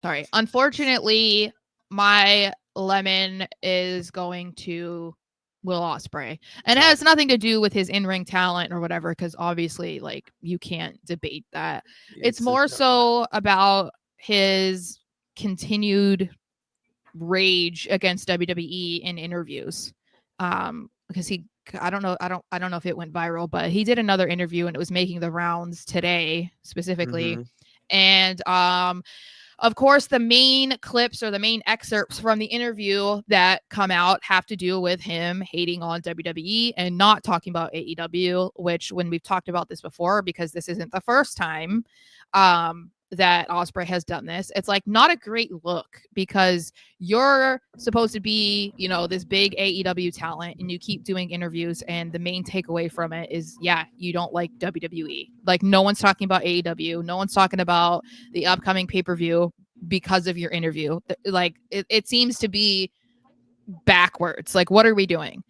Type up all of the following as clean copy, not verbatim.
Sorry. Unfortunately, my lemon is going to Wil Ospreay. And it has nothing to do with his in-ring talent or whatever, because obviously, like, you can't debate that. It's more so about his continued rage against WWE in interviews. Because I don't know if it went viral, but he did another interview and it was making the rounds today specifically. Mm-hmm. And of course, the main clips or the main excerpts from the interview that come out have to do with him hating on WWE and not talking about AEW, which, when we've talked about this before, because this isn't the first time that Ospreay has done this, it's like not a great look, because you're supposed to be, this big AEW talent and you keep doing interviews, and the main takeaway from it is, yeah, you don't like WWE. Like, no one's talking about AEW. No one's talking about the upcoming pay-per-view because of your interview. Like, it seems to be backwards. Like, what are we doing?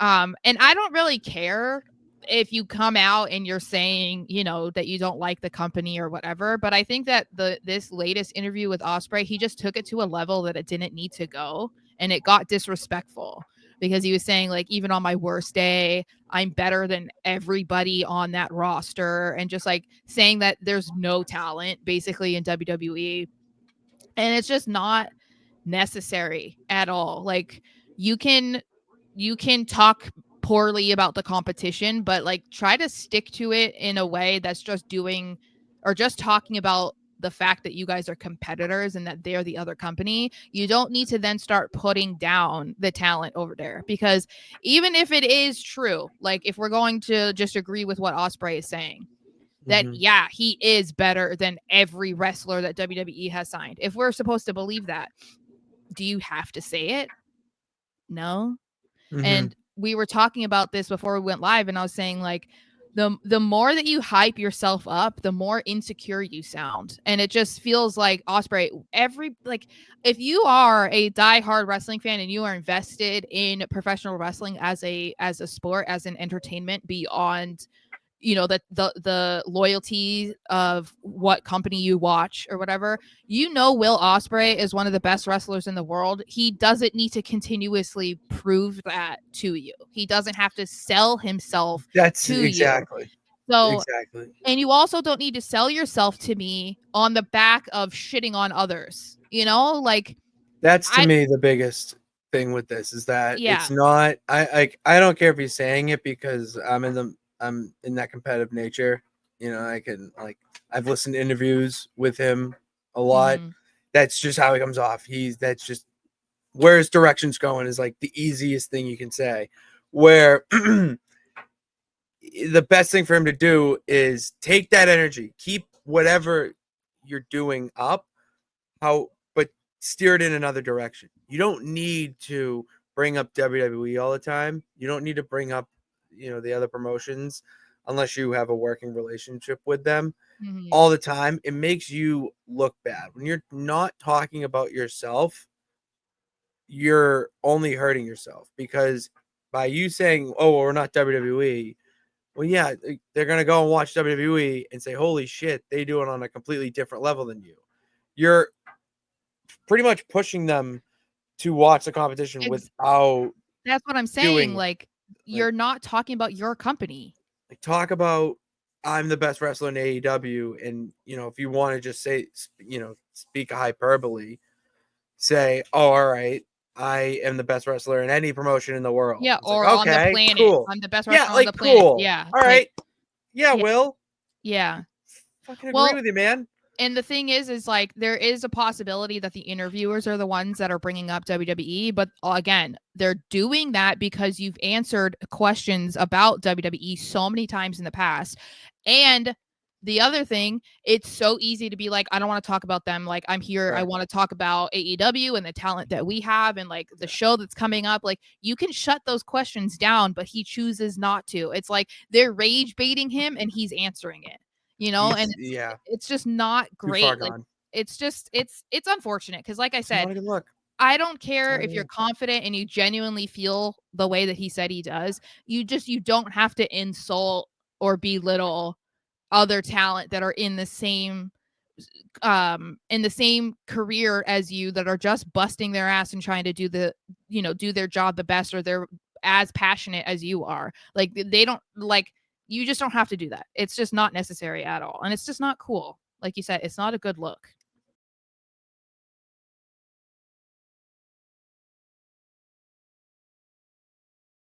And I don't really care if you come out and you're saying, that you don't like the company or whatever, but I think that this latest interview with Ospreay, he just took it to a level that it didn't need to go, and it got disrespectful, because he was saying, like, even on my worst day, I'm better than everybody on that roster, and just like saying that there's no talent basically in WWE, and it's just not necessary at all. Like, you can talk poorly about the competition, but like, try to stick to it in a way that's just doing, or just talking about the fact that you guys are competitors and that they're the other company. You don't need to then start putting down the talent over there, because even if it is true, like, if we're going to just agree with what Ospreay is saying, that, Mm-hmm. yeah, he is better than every wrestler that WWE has signed. If we're supposed to believe that, do you have to say it? No. Mm-hmm. And we were talking about this before we went live, and I was saying, like, the more that you hype yourself up, the more insecure you sound. And it just feels like Ospreay, if you are a diehard wrestling fan and you are invested in professional wrestling as a sport, as an entertainment beyond, the loyalty of what company you watch or whatever, Wil Ospreay is one of the best wrestlers in the world. He doesn't need to continuously prove that to you. He doesn't have to sell himself That's to you. exactly. So, Exactly. and you also don't need to sell yourself to me on the back of shitting on others, like, That's to I me the biggest thing with this is that yeah. it's not. I don't care if he's saying it because I'm in that competitive nature. I can like I've listened to interviews with him a lot. Mhm. That's just how he comes off. That's just where his direction's going is like the easiest thing you can say. Where the best thing for him to do is take that energy, keep whatever you're doing up, but steer it in another direction. You don't need to bring up WWE all the time. You don't need to bring up, the other promotions unless you have a working relationship with them Mhm. all the time. It makes you look bad. When you're not talking about yourself, you're only hurting yourself because by you saying, "Oh, well, we're not WWE," well, yeah, they're gonna go and watch WWE and say, "Holy shit, they do it on a completely different level than you." You're pretty much pushing them to watch the competition Ex- without that's what I'm saying. doing it. Like, Like, you're not talking about your company. talk about I'm the best wrestler in AEW, and if you want to just say, speak a hyperbole, say, "Oh, all right, I am the best wrestler in any promotion in the world." Yeah, It's like, or on the okay, planet. cool, I'm the best yeah, wrestler on the like planet. cool, Yeah. all Like, right, yeah, yeah, Will, yeah. fucking agree Well, with you, man. and the thing is like, there is a possibility that the interviewers are the ones that are bringing up WWE, but again, they're doing that because you've answered questions about WWE so many times in the past. And the other thing, it's so easy to be like, I don't want to talk about them. Like, I'm here, I Right. want to talk about AEW and the talent that we have and like the show that's coming up. Like, you can shut those questions down, but he chooses not to. It's like they're rage baiting him and he's answering it, and He's yeah, it's just not too far great. Like, gone. it's just it's unfortunate, because like I It's said, not a good look. I don't It's care not a if good you're look. confident and you genuinely feel the way that he said he does. You don't have to insult or belittle other talent that are in the same in the same career as you that are just busting their ass and trying to do do their job the best, or they're as passionate as you are. Like they don't like you just don't have to do that. It's just not necessary at all. And it's just not cool. Like you said, it's not a good look.